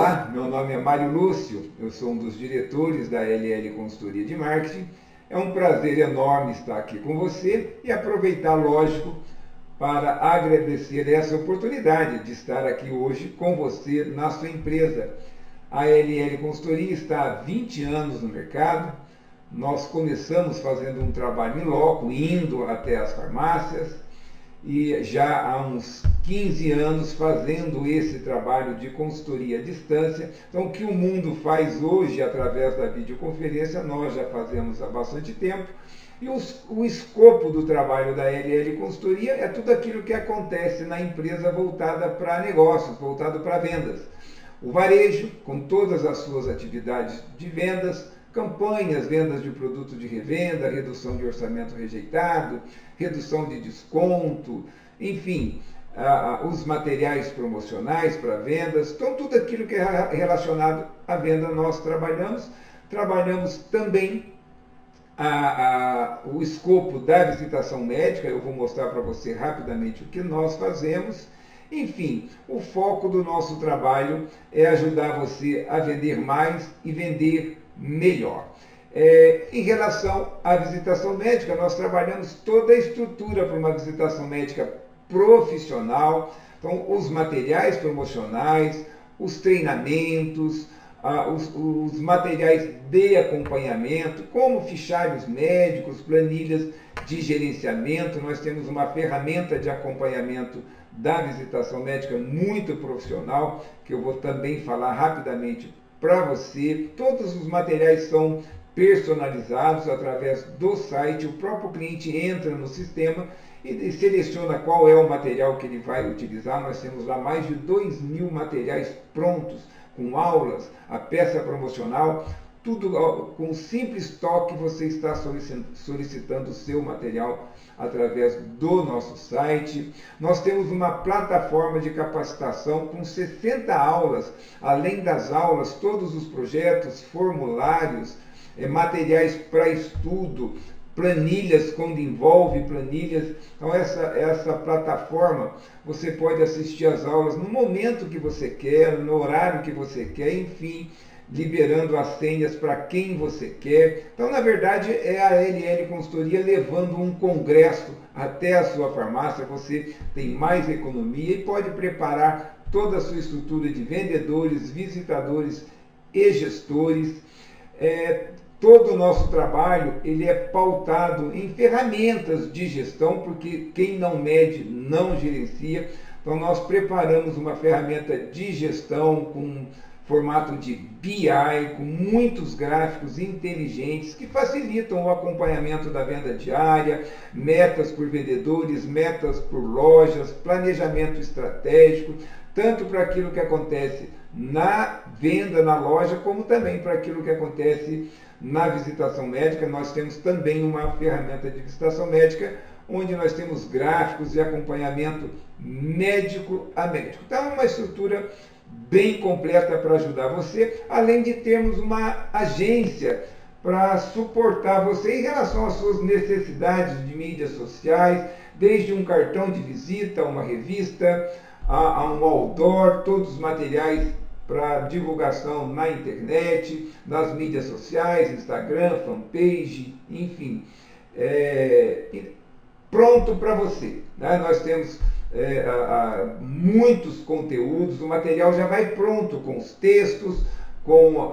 Olá, meu nome é Mário Lúcio, eu sou um dos diretores da LL Consultoria de Marketing. É um prazer enorme estar aqui com você e aproveitar, lógico, para agradecer essa oportunidade de estar aqui hoje com você na sua empresa. A LL Consultoria está há 20 anos no mercado. Nós começamos fazendo um trabalho em loco, indo até as farmácias, e já há uns 15 anos fazendo esse trabalho de consultoria à distância. Então, o que o mundo faz hoje através da videoconferência, nós já fazemos há bastante tempo. E o escopo do trabalho da LL Consultoria é tudo aquilo que acontece na empresa voltada para negócios, voltado para vendas. O varejo, com todas as suas atividades de vendas, campanhas, vendas de produto de revenda, redução de orçamento rejeitado, redução de desconto, enfim, os materiais promocionais para vendas, então tudo aquilo que é relacionado à venda nós trabalhamos. Trabalhamos também o escopo da visitação médica. Eu vou mostrar para você rapidamente o que nós fazemos. Enfim, o foco do nosso trabalho é ajudar você a vender mais e vender melhor. Em relação à visitação médica, nós trabalhamos toda a estrutura para uma visitação médica profissional. Então, os materiais promocionais, os treinamentos, os materiais de acompanhamento, como fichários médicos, planilhas de gerenciamento. Nós temos uma ferramenta de acompanhamento da visitação médica muito profissional, que eu vou também falar rapidamente para você. Todos os materiais são personalizados através do site. O próprio cliente entra no sistema e seleciona qual é o material que ele vai utilizar. Nós temos lá mais de 2.000 materiais prontos, com aulas, a peça promocional, tudo com um simples toque. Você está solicitando o seu material através do nosso site. Nós temos uma plataforma de capacitação com 60 aulas, além das aulas, todos os projetos, formulários, materiais para estudo, planilhas, quando envolve planilhas. Então essa plataforma, você pode assistir às aulas no momento que você quer, no horário que você quer, enfim, liberando as senhas para quem você quer. Então, na verdade, é a LL Consultoria levando um congresso até a sua farmácia. Você tem mais economia e pode preparar toda a sua estrutura de vendedores, visitadores e gestores. Todo o nosso trabalho ele é pautado em ferramentas de gestão, porque quem não mede não gerencia. Então nós preparamos uma ferramenta de gestão com formato de BI, com muitos gráficos inteligentes que facilitam o acompanhamento da venda diária, metas por vendedores, metas por lojas, planejamento estratégico, tanto para aquilo que acontece na venda na loja, como também para aquilo que acontece na visitação médica. Nós temos também uma ferramenta de visitação médica, onde nós temos gráficos e acompanhamento médico a médico. Então é uma estrutura bem completa para ajudar você, além de termos uma agência para suportar você em relação às suas necessidades de mídias sociais, desde um cartão de visita, uma revista, a um outdoor, todos os materiais para divulgação na internet, nas mídias sociais, Instagram, fanpage, enfim, pronto para você, né? Nós temos muitos conteúdos, o material já vai pronto com os textos, com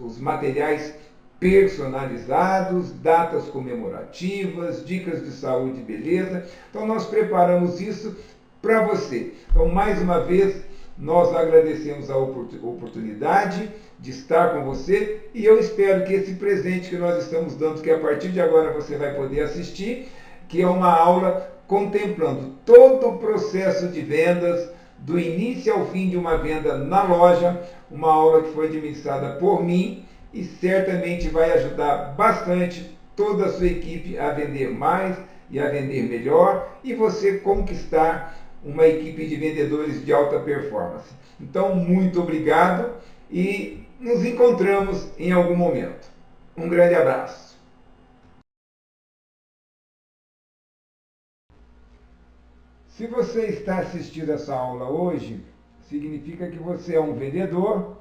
os materiais personalizados, datas comemorativas, dicas de saúde e beleza. Então nós preparamos isso para você. Então, mais uma vez, nós agradecemos a oportunidade de estar com você, e eu espero que esse presente que nós estamos dando, que a partir de agora você vai poder assistir, que é uma aula contemplando todo o processo de vendas, do início ao fim de uma venda na loja, uma aula que foi administrada por mim e certamente vai ajudar bastante toda a sua equipe a vender mais e a vender melhor, e você conquistar uma equipe de vendedores de alta performance. Então, muito obrigado e nos encontramos em algum momento. Um grande abraço. Se você está assistindo essa aula hoje, significa que você é um vendedor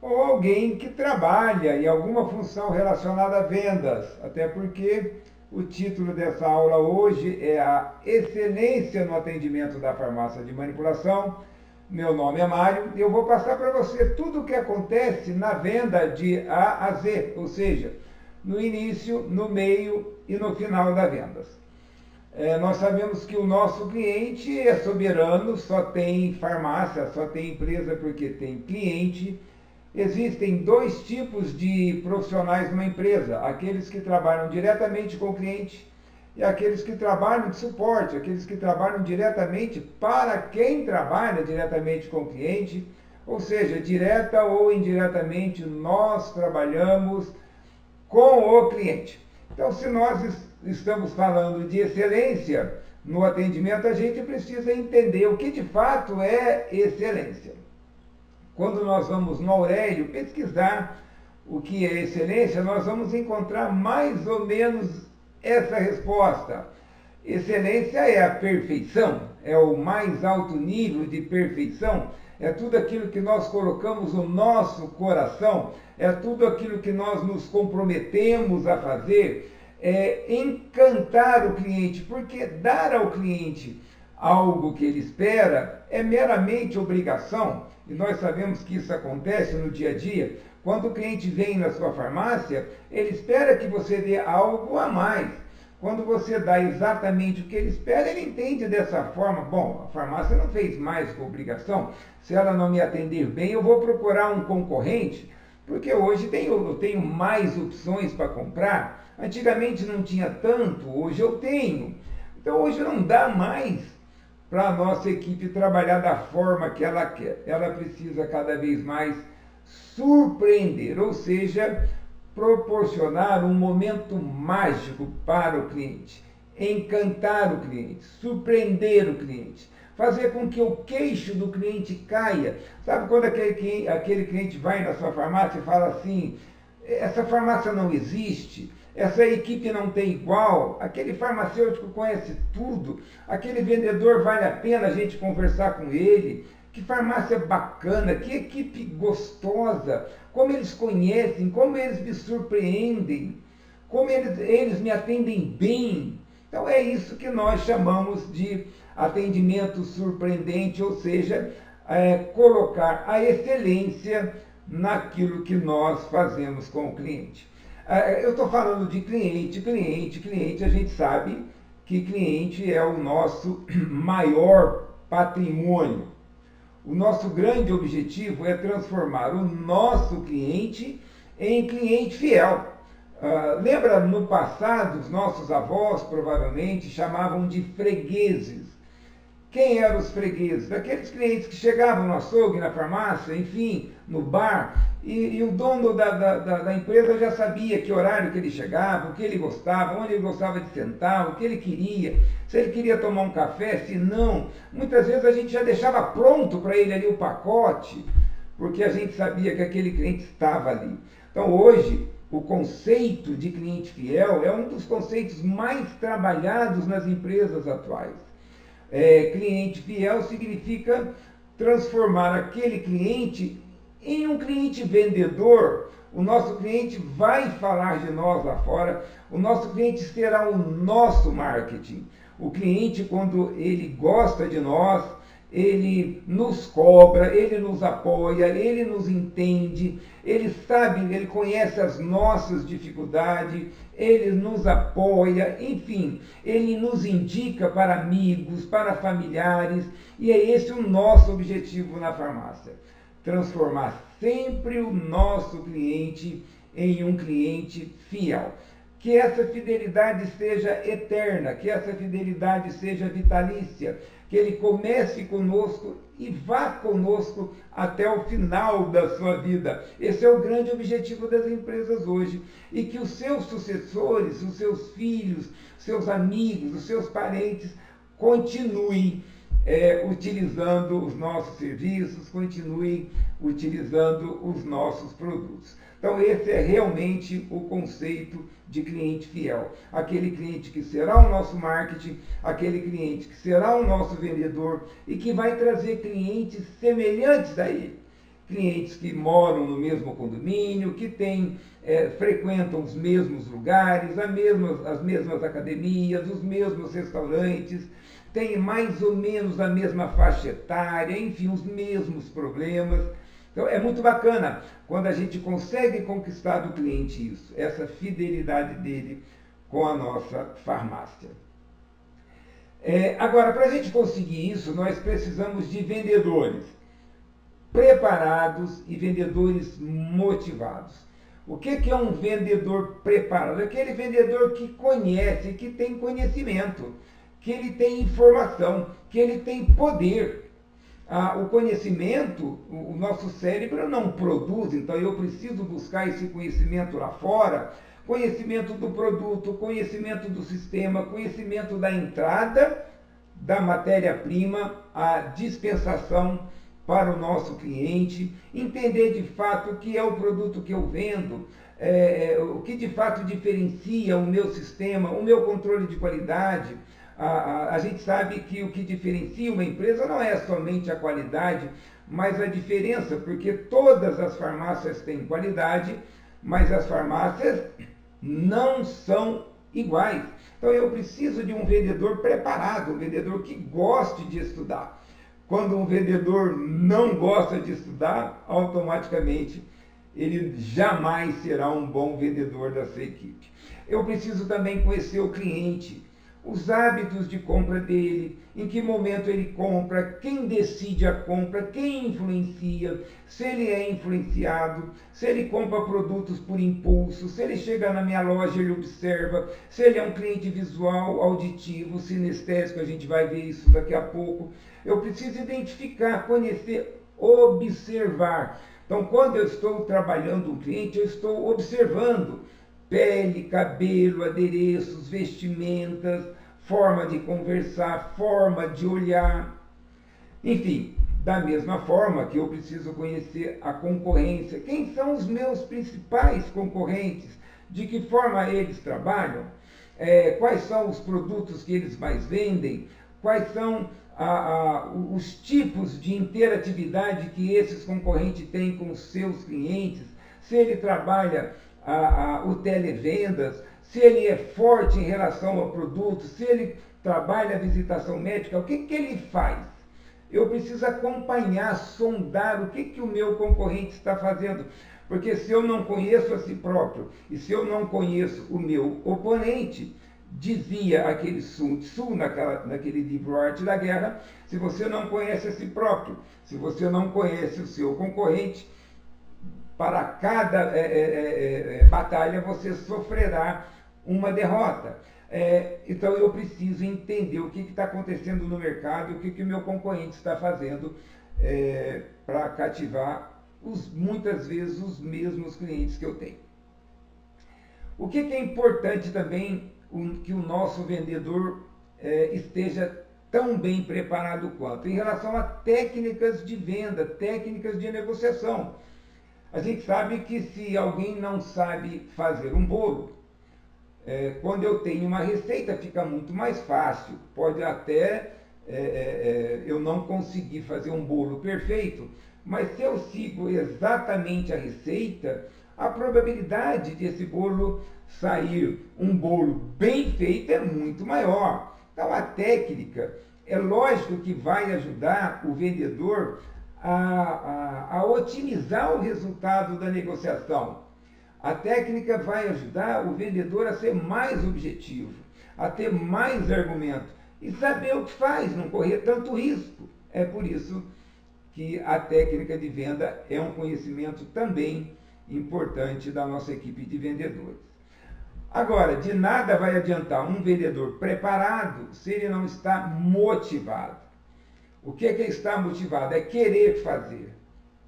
ou alguém que trabalha em alguma função relacionada a vendas, até porque o título dessa aula hoje é a excelência no atendimento da farmácia de manipulação. Meu nome é Mário e eu vou passar para você tudo o que acontece na venda de A a Z, ou seja, no início, no meio e no final das vendas. Nós sabemos que o nosso cliente é soberano, só tem farmácia, só tem empresa porque tem cliente. Existem dois tipos de profissionais numa empresa: aqueles que trabalham diretamente com o cliente e aqueles que trabalham de suporte, aqueles que trabalham diretamente para quem trabalha diretamente com o cliente, ou seja, direta ou indiretamente nós trabalhamos com o cliente. Então, se nós estamos falando de excelência no atendimento, a gente precisa entender o que de fato é excelência. Quando nós vamos no Aurélio pesquisar o que é excelência, nós vamos encontrar mais ou menos essa resposta. Excelência é a perfeição, é o mais alto nível de perfeição, é tudo aquilo que nós colocamos no nosso coração, é tudo aquilo que nós nos comprometemos a fazer, é encantar o cliente, porque dar ao cliente algo que ele espera é meramente obrigação. E nós sabemos que isso acontece no dia a dia. Quando o cliente vem na sua farmácia, ele espera que você dê algo a mais. Quando você dá exatamente o que ele espera, ele entende dessa forma: bom, a farmácia não fez mais com obrigação, se ela não me atender bem, eu vou procurar um concorrente, porque hoje eu tenho mais opções para comprar. Antigamente não tinha tanto, hoje eu tenho. Então hoje não dá mais para a nossa equipe trabalhar da forma que ela quer. Ela precisa cada vez mais surpreender, ou seja, proporcionar um momento mágico para o cliente, encantar o cliente, surpreender o cliente, fazer com que o queixo do cliente caia. Sabe quando aquele cliente vai na sua farmácia e fala assim: essa farmácia não existe, essa equipe não tem igual, aquele farmacêutico conhece tudo, aquele vendedor vale a pena a gente conversar com ele, que farmácia bacana, que equipe gostosa, como eles conhecem, como eles me surpreendem, como eles me atendem bem. Então é isso que nós chamamos de atendimento surpreendente, ou seja, colocar a excelência naquilo que nós fazemos com o cliente. Eu estou falando de cliente, a gente sabe que cliente é o nosso maior patrimônio. O nosso grande objetivo é transformar o nosso cliente em cliente fiel. Lembra, no passado, os nossos avós provavelmente chamavam de fregueses. Quem eram os fregueses? Aqueles clientes que chegavam no açougue, na farmácia, enfim, no bar, e o dono da empresa já sabia que horário que ele chegava, o que ele gostava, onde ele gostava de sentar, o que ele queria, se ele queria tomar um café, se não. Muitas vezes a gente já deixava pronto para ele ali o pacote, porque a gente sabia que aquele cliente estava ali. Então hoje, o conceito de cliente fiel é um dos conceitos mais trabalhados nas empresas atuais. Cliente fiel significa transformar aquele cliente em um cliente vendedor. O nosso cliente vai falar de nós lá fora, o nosso cliente será o nosso marketing. O cliente, quando ele gosta de nós, ele nos cobra, ele nos apoia, ele nos entende, ele sabe, ele conhece as nossas dificuldades, ele nos apoia, enfim, ele nos indica para amigos, para familiares, e é esse o nosso objetivo na farmácia: transformar sempre o nosso cliente em um cliente fiel. Que essa fidelidade seja eterna, que essa fidelidade seja vitalícia, que ele comece conosco e vá conosco até o final da sua vida. Esse é o grande objetivo das empresas hoje. E que os seus sucessores, os seus filhos, seus amigos, os seus parentes continuem utilizando os nossos serviços, continuem utilizando os nossos produtos. Então, esse é realmente o conceito de cliente fiel. Aquele cliente que será o nosso marketing, aquele cliente que será o nosso vendedor e que vai trazer clientes semelhantes a ele. Clientes que moram no mesmo condomínio, que frequentam os mesmos lugares, as mesmas academias, os mesmos restaurantes, têm mais ou menos a mesma faixa etária, enfim, os mesmos problemas. Então é muito bacana quando a gente consegue conquistar do cliente isso, essa fidelidade dele com a nossa farmácia. Agora, para a gente conseguir isso, nós precisamos de vendedores preparados e vendedores motivados. O que é um vendedor preparado? Aquele vendedor que conhece, que tem conhecimento, que ele tem informação, que ele tem poder. O conhecimento, o nosso cérebro não produz, então eu preciso buscar esse conhecimento lá fora, conhecimento do produto, conhecimento do sistema, conhecimento da entrada da matéria-prima, a dispensação para o nosso cliente, entender de fato o que é o produto que eu vendo, o que de fato diferencia o meu sistema, o meu controle de qualidade. A gente sabe que o que diferencia uma empresa não é somente a qualidade, mas a diferença, porque todas as farmácias têm qualidade, mas as farmácias não são iguais. Então eu preciso de um vendedor preparado, um vendedor que goste de estudar. Quando um vendedor não gosta de estudar, automaticamente ele jamais será um bom vendedor da sua equipe. Eu preciso também conhecer o cliente, os hábitos de compra dele, em que momento ele compra, quem decide a compra, quem influencia, se ele é influenciado, se ele compra produtos por impulso, se ele chega na minha loja e ele observa, se ele é um cliente visual, auditivo, sinestésico, a gente vai ver isso daqui a pouco. Eu preciso identificar, conhecer, observar. Então, quando eu estou trabalhando um cliente, eu estou observando pele, cabelo, adereços, vestimentas, forma de conversar, forma de olhar. Enfim, da mesma forma que eu preciso conhecer a concorrência. Quem são os meus principais concorrentes? De que forma eles trabalham? Quais são os produtos que eles mais vendem? Quais são os tipos de interatividade que esses concorrentes têm com os seus clientes? Se ele trabalha o televendas, se ele é forte em relação ao produto, se ele trabalha a visitação médica, o que ele faz? Eu preciso acompanhar, sondar o que o meu concorrente está fazendo. Porque se eu não conheço a si próprio e se eu não conheço o meu oponente, dizia aquele Sun Tzu naquele livro Arte da Guerra, se você não conhece a si próprio, se você não conhece o seu concorrente, para cada batalha você sofrerá uma derrota. Então eu preciso entender o que está acontecendo no mercado e o que o meu concorrente está fazendo para cativar muitas vezes os mesmos clientes que eu tenho. O que é importante também que o nosso vendedor esteja tão bem preparado quanto em relação a técnicas de venda, técnicas de negociação. A gente sabe que se alguém não sabe fazer um bolo, quando eu tenho uma receita fica muito mais fácil. Pode até eu não conseguir fazer um bolo perfeito, mas se eu sigo exatamente a receita, a probabilidade de esse bolo sair um bolo bem feito é muito maior. Então a técnica, é lógico que vai ajudar o vendedor a otimizar o resultado da negociação. A técnica vai ajudar o vendedor a ser mais objetivo, a ter mais argumento e saber o que faz, não correr tanto risco. É por isso que a técnica de venda é um conhecimento também importante da nossa equipe de vendedores. Agora, de nada vai adiantar um vendedor preparado se ele não está motivado. O que é estar motivado? É querer fazer.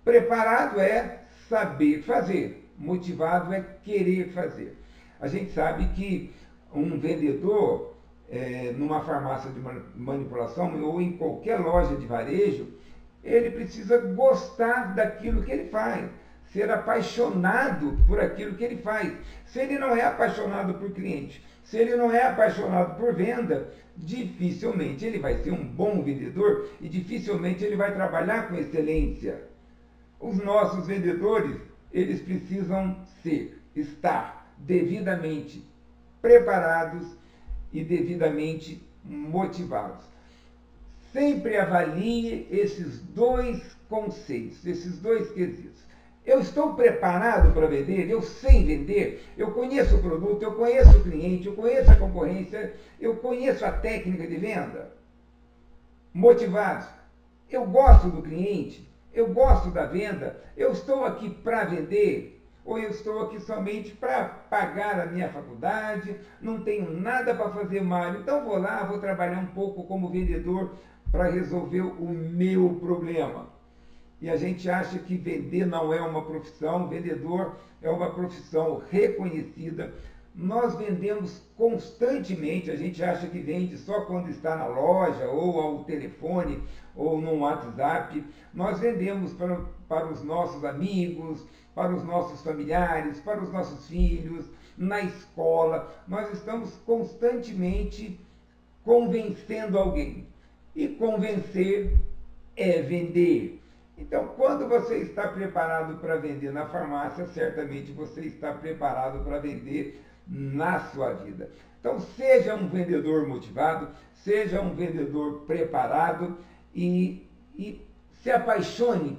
Preparado é saber fazer. Motivado é querer fazer. A gente sabe que um vendedor, numa farmácia de manipulação ou em qualquer loja de varejo, ele precisa gostar daquilo que ele faz, ser apaixonado por aquilo que ele faz. Se ele não é apaixonado por cliente, se ele não é apaixonado por venda, dificilmente ele vai ser um bom vendedor e dificilmente ele vai trabalhar com excelência. Os nossos vendedores, eles precisam estar devidamente preparados e devidamente motivados. Sempre avalie esses dois conceitos, esses dois quesitos. Eu estou preparado para vender? Eu sei vender? Eu conheço o produto, eu conheço o cliente, eu conheço a concorrência, eu conheço a técnica de venda? Motivados. Eu gosto do cliente, eu gosto da venda, eu estou aqui para vender? Ou eu estou aqui somente para pagar a minha faculdade, não tenho nada para fazer mais, então vou lá, vou trabalhar um pouco como vendedor para resolver o meu problema. E a gente acha que vender não é uma profissão, vendedor é uma profissão reconhecida. Nós vendemos constantemente, a gente acha que vende só quando está na loja, ou ao telefone, ou no WhatsApp. Nós vendemos para os nossos amigos, para os nossos familiares, para os nossos filhos, na escola. Nós estamos constantemente convencendo alguém. E convencer é vender. Então, quando você está preparado para vender na farmácia, certamente você está preparado para vender na sua vida. Então, seja um vendedor motivado, seja um vendedor preparado e se apaixone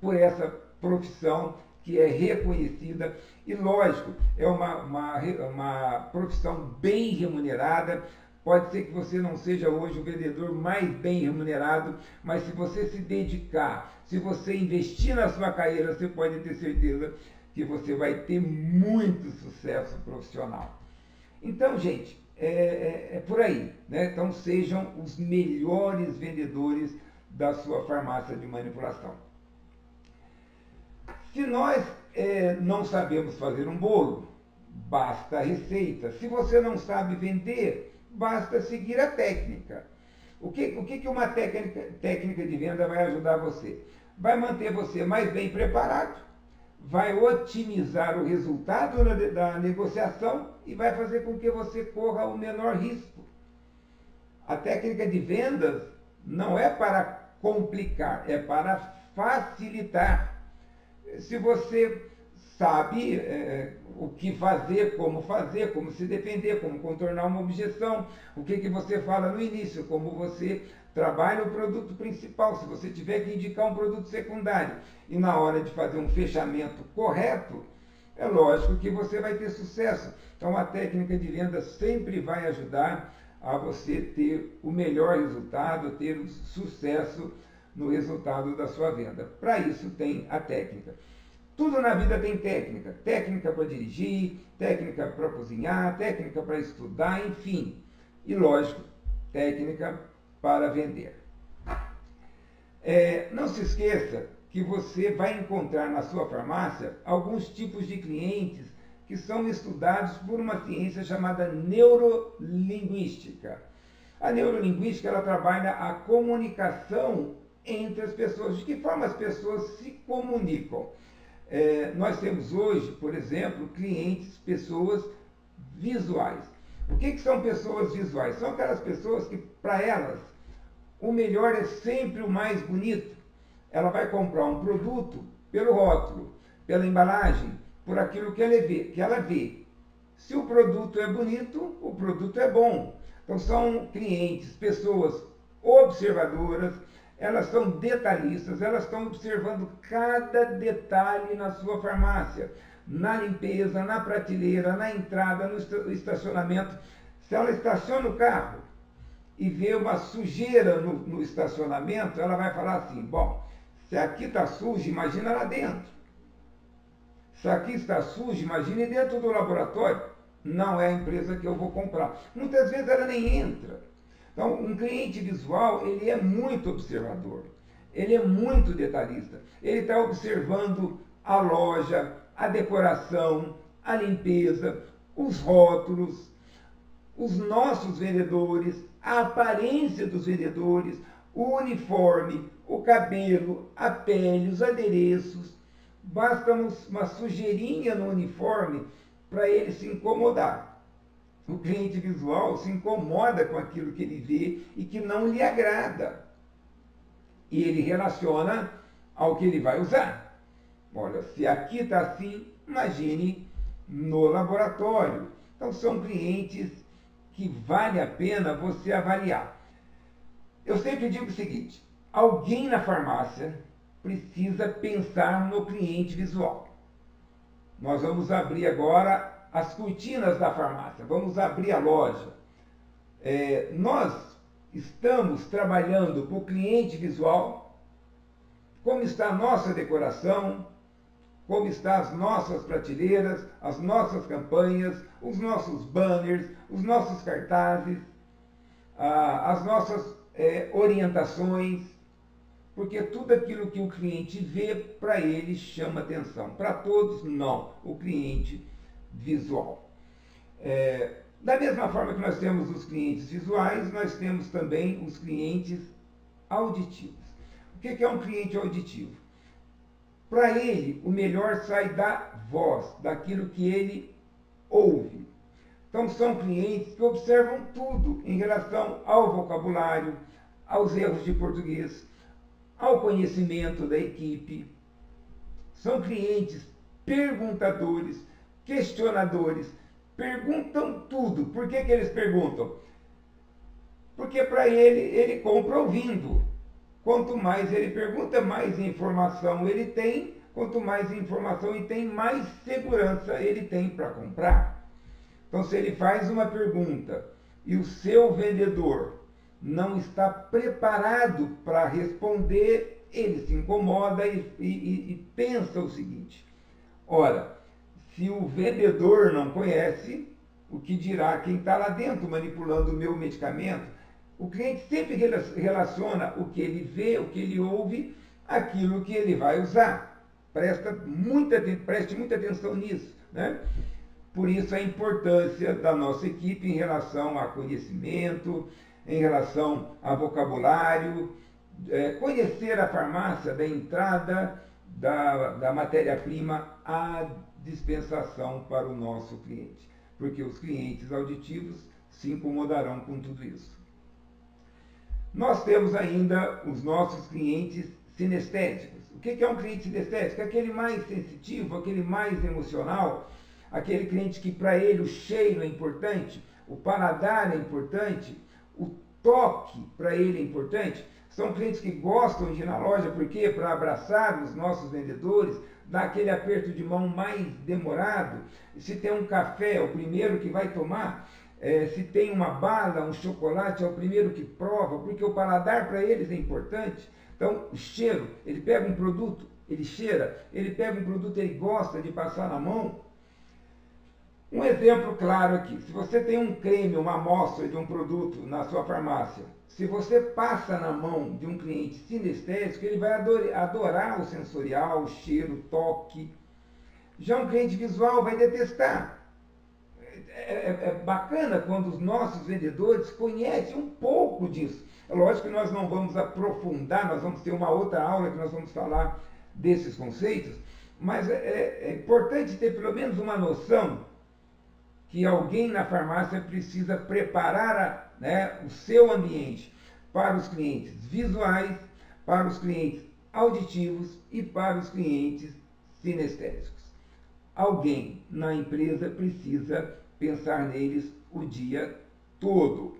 por essa profissão que é reconhecida e, lógico, é uma profissão bem remunerada. Pode ser que você não seja hoje o vendedor mais bem remunerado, mas se você se dedicar, se você investir na sua carreira, você pode ter certeza que você vai ter muito sucesso profissional. Então, gente, é por aí, né? Então, sejam os melhores vendedores da sua farmácia de manipulação. Se nós não sabemos fazer um bolo, basta a receita. Se você não sabe vender, basta seguir a técnica. O que uma técnica de venda vai ajudar você? Vai manter você mais bem preparado, vai otimizar o resultado da negociação e vai fazer com que você corra o menor risco. A técnica de vendas não é para complicar, é para facilitar. Se você sabe o que fazer, como se defender, como contornar uma objeção, o que você fala no início, como você trabalha o produto principal, se você tiver que indicar um produto secundário e na hora de fazer um fechamento correto, é lógico que você vai ter sucesso. Então a técnica de venda sempre vai ajudar a você ter o melhor resultado, ter o sucesso no resultado da sua venda. Para isso tem a técnica. Tudo na vida tem técnica. Técnica para dirigir, técnica para cozinhar, técnica para estudar, enfim. E, lógico, técnica para vender. Não se esqueça que você vai encontrar na sua farmácia alguns tipos de clientes que são estudados por uma ciência chamada neurolinguística. A neurolinguística, ela trabalha a comunicação entre as pessoas, de que forma as pessoas se comunicam. Nós temos hoje, por exemplo, clientes, pessoas visuais. O que são pessoas visuais? São aquelas pessoas que, para elas, o melhor é sempre o mais bonito. Ela vai comprar um produto pelo rótulo, pela embalagem, por aquilo que ela vê. Se o produto é bonito, o produto é bom. Então são clientes, pessoas observadoras, elas são detalhistas, elas estão observando cada detalhe na sua farmácia, na limpeza, na prateleira, na entrada, no estacionamento. Se ela estaciona o carro e vê uma sujeira no estacionamento, ela vai falar assim, bom, se aqui está sujo, imagina lá dentro. Se aqui está sujo, imagine dentro do laboratório. Não é a empresa que eu vou comprar. Muitas vezes ela nem entra. Então, um cliente visual, ele é muito observador, ele é muito detalhista. Ele está observando a loja, a decoração, a limpeza, os rótulos, os nossos vendedores, a aparência dos vendedores, o uniforme, o cabelo, a pele, os adereços. Basta uma sujeirinha no uniforme para ele se incomodar. O cliente visual se incomoda com aquilo que ele vê e que não lhe agrada. E ele relaciona ao que ele vai usar. Olha, se aqui está assim, imagine no laboratório. Então, são clientes que vale a pena você avaliar. Eu sempre digo o seguinte: alguém na farmácia precisa pensar no cliente visual. Nós vamos abrir agora as cortinas da farmácia, vamos abrir a loja. Nós estamos trabalhando para o cliente visual, como está a nossa decoração, como estão as nossas prateleiras, as nossas campanhas, os nossos banners, os nossos cartazes, as nossas orientações, porque tudo aquilo que o cliente vê, para ele chama atenção. Para todos, não, o cliente visual. Da mesma forma que nós temos os clientes visuais, nós temos também os clientes auditivos. O que é um cliente auditivo? Para ele, o melhor sai da voz, daquilo que ele ouve. Então, são clientes que observam tudo em relação ao vocabulário, aos erros de português, ao conhecimento da equipe. São clientes perguntadores, questionadores, perguntam tudo. Por que eles perguntam? Porque para ele compra ouvindo. Quanto mais ele pergunta, mais informação ele tem. Quanto mais informação ele tem, mais segurança ele tem para comprar. Então, se ele faz uma pergunta e o seu vendedor não está preparado para responder, ele se incomoda e pensa o seguinte: ora, se o vendedor não conhece, o que dirá quem está lá dentro manipulando o meu medicamento? O cliente sempre relaciona o que ele vê, o que ele ouve, aquilo que ele vai usar. Preste muita atenção nisso, né? Por isso a importância da nossa equipe em relação a conhecimento, em relação a vocabulário, conhecer a farmácia da entrada da matéria-prima à dispensação para o nosso cliente. Porque os clientes auditivos se incomodarão com tudo isso. Nós temos ainda os nossos clientes sinestésicos. O que é um cliente sinestésico? Aquele mais sensitivo, aquele mais emocional, aquele cliente que para ele o cheiro é importante, o paladar é importante, o toque para ele é importante. São clientes que gostam de ir na loja, porque para abraçar os nossos vendedores, dar aquele aperto de mão mais demorado. Se tem um café, é o primeiro que vai tomar. Se tem uma bala, um chocolate, é o primeiro que prova, porque o paladar para eles é importante. Então, o cheiro, ele pega um produto, ele cheira, ele pega um produto, ele gosta de passar na mão. Um exemplo claro aqui: se você tem um creme, uma amostra de um produto na sua farmácia, se você passa na mão de um cliente sinestésico, ele vai adorar o sensorial, o cheiro, o toque. Já um cliente visual vai detestar. É bacana quando os nossos vendedores conhecem um pouco disso. É lógico que nós não vamos aprofundar, nós vamos ter uma outra aula que nós vamos falar desses conceitos, mas é importante ter pelo menos uma noção que alguém na farmácia precisa preparar o seu ambiente para os clientes visuais, para os clientes auditivos e para os clientes sinestésicos. Alguém na empresa precisa pensar neles o dia todo.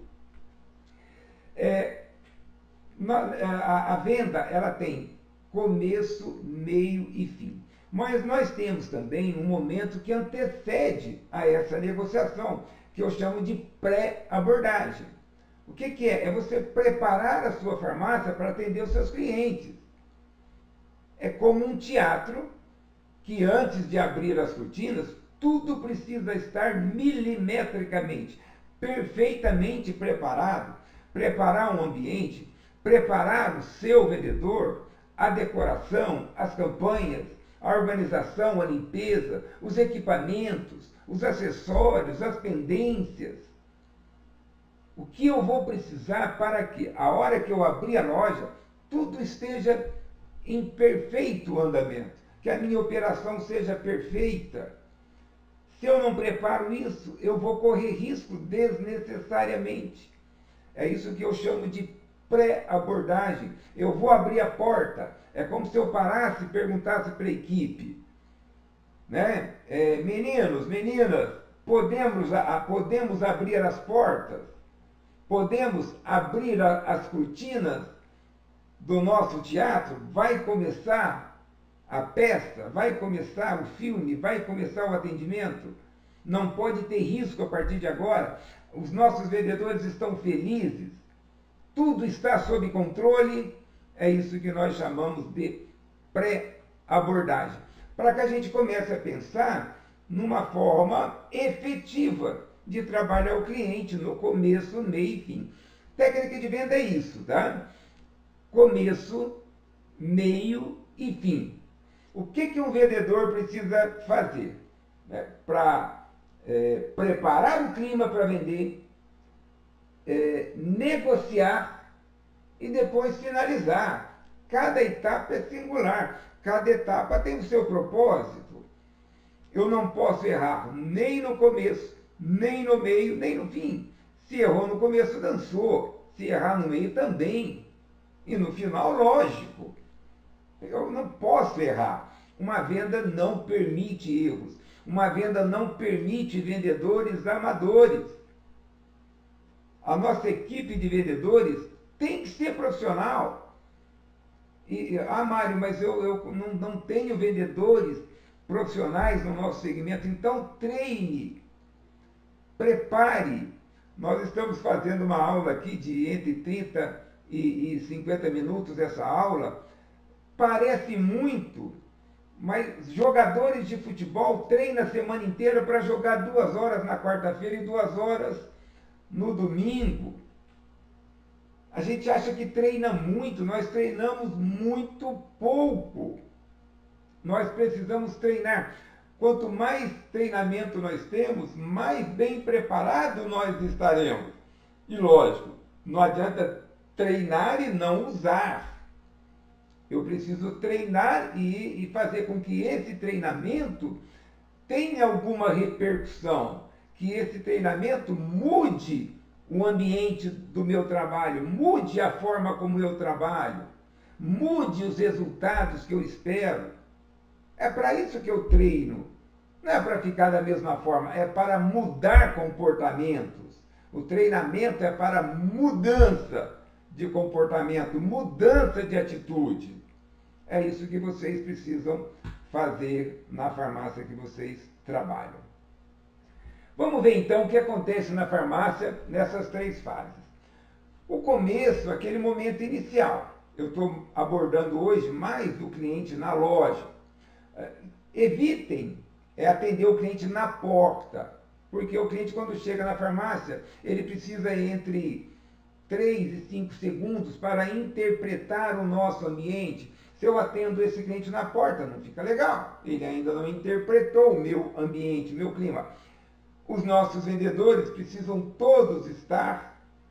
A venda, ela tem começo, meio e fim. Mas nós temos também um momento que antecede a essa negociação, que eu chamo de pré-abordagem. O que é? É você preparar a sua farmácia para atender os seus clientes. É como um teatro que, antes de abrir as cortinas, tudo precisa estar milimetricamente, perfeitamente preparado. Preparar um ambiente, preparar o seu vendedor, a decoração, as campanhas, a organização, a limpeza, os equipamentos, os acessórios, as pendências. O que eu vou precisar para que, a hora que eu abrir a loja, tudo esteja em perfeito andamento, que a minha operação seja perfeita. Se eu não preparo isso, eu vou correr risco desnecessariamente. É isso que eu chamo de pré-abordagem. Eu vou abrir a porta. É como se eu parasse e perguntasse para a equipe, né? Meninos, meninas, podemos abrir as portas? Podemos abrir as cortinas do nosso teatro? Vai começar a peça, vai começar o filme, vai começar o atendimento. Não pode ter risco a partir de agora. Os nossos vendedores estão felizes. Tudo está sob controle. É isso que nós chamamos de pré-abordagem. Para que a gente comece a pensar numa forma efetiva de trabalhar o cliente no começo, meio e fim. Técnica de venda é isso, tá? Começo, meio e fim. O que um vendedor precisa fazer? Para preparar o clima para vender, negociar e depois finalizar. Cada etapa é singular, cada etapa tem o seu propósito. Eu não posso errar nem no começo, nem no meio, nem no fim. Se errou no começo, dançou. Se errar no meio, também. E no final, lógico. Eu não posso errar. Uma venda não permite erros. Uma venda não permite vendedores amadores. A nossa equipe de vendedores tem que ser profissional. Mário, mas eu não tenho vendedores profissionais no nosso segmento. Então, treine, prepare. Nós estamos fazendo uma aula aqui de entre 30 e 50 minutos, essa aula. Parece muito, mas jogadores de futebol treinam a semana inteira para jogar 2 horas na quarta-feira e 2 horas no domingo. A gente acha que treina muito, nós treinamos muito pouco. Nós precisamos treinar. Quanto mais treinamento nós temos, mais bem preparado nós estaremos. E lógico, não adianta treinar e não usar. Eu preciso treinar e fazer com que esse treinamento tenha alguma repercussão, que esse treinamento mude o ambiente do meu trabalho, mude a forma como eu trabalho, mude os resultados que eu espero. É para isso que eu treino. Não é para ficar da mesma forma, é para mudar comportamentos. O treinamento é para mudança de comportamento, mudança de atitude. É isso que vocês precisam fazer na farmácia que vocês trabalham. Vamos ver então o que acontece na farmácia nessas 3 fases. O começo, aquele momento inicial. Eu estou abordando hoje mais o cliente na loja. Evitem atender o cliente na porta, porque o cliente, quando chega na farmácia, ele precisa entre 3 e 5 segundos para interpretar o nosso ambiente. Se eu atendo esse cliente na porta, não fica legal. Ele ainda não interpretou o meu ambiente, o meu clima. Os nossos vendedores precisam todos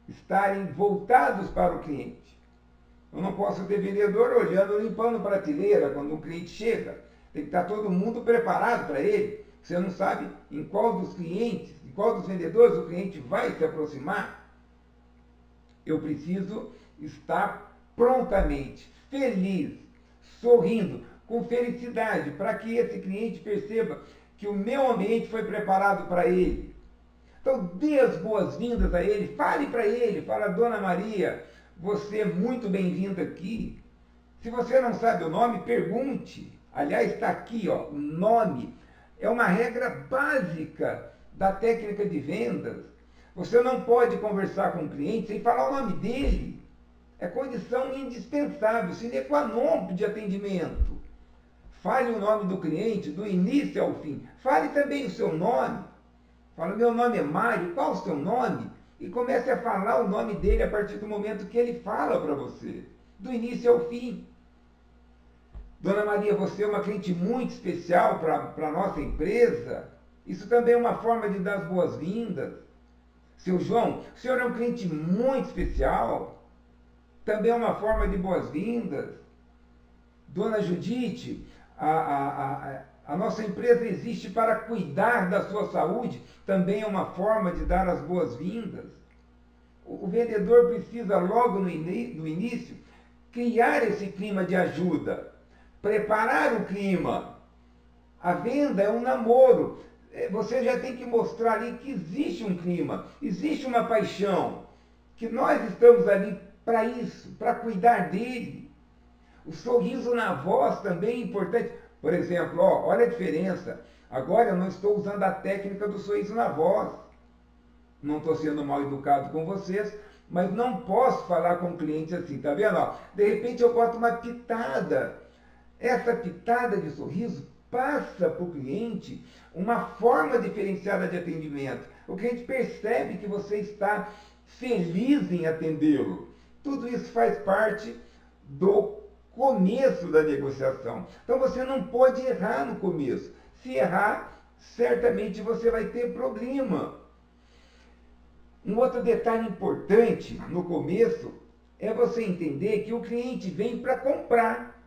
estarem voltados para o cliente. Eu não posso ter vendedor olhando, limpando prateleira quando um cliente chega. Tem que estar todo mundo preparado para ele. Você não sabe em qual dos clientes, em qual dos vendedores o cliente vai se aproximar. Eu preciso estar prontamente, feliz, sorrindo, com felicidade, para que esse cliente perceba que o meu ambiente foi preparado para ele. Então, dê as boas-vindas a ele, fale para ele, fala, Dona Maria, você é muito bem-vinda aqui. Se você não sabe o nome, pergunte. Aliás, está aqui, ó, o nome. É uma regra básica da técnica de vendas. Você não pode conversar com o cliente sem falar o nome dele. É condição indispensável, sine qua non de atendimento. Fale o nome do cliente, do início ao fim. Fale também o seu nome. Fala, meu nome é Mário, qual o seu nome? E comece a falar o nome dele a partir do momento que ele fala para você. Do início ao fim. Dona Maria, você é uma cliente muito especial para a nossa empresa. Isso também é uma forma de dar as boas-vindas. Seu João, o senhor é um cliente muito especial, também é uma forma de boas-vindas. Dona Judite, a nossa empresa existe para cuidar da sua saúde, também é uma forma de dar as boas-vindas. O vendedor precisa, logo no início, criar esse clima de ajuda, preparar o clima. A venda é um namoro. Você já tem que mostrar ali que existe um clima, existe uma paixão, que nós estamos ali para isso, para cuidar dele. O sorriso na voz também é importante. Por exemplo, olha a diferença. Agora eu não estou usando a técnica do sorriso na voz. Não estou sendo mal educado com vocês, mas não posso falar com o cliente assim, tá vendo? De repente eu boto uma pitada. Essa pitada de sorriso passa para o cliente uma forma diferenciada de atendimento. O cliente percebe que você está feliz em atendê-lo. Tudo isso faz parte do começo da negociação. Então você não pode errar no começo. Se errar, certamente você vai ter problema. Um outro detalhe importante no começo é você entender que o cliente vem para comprar.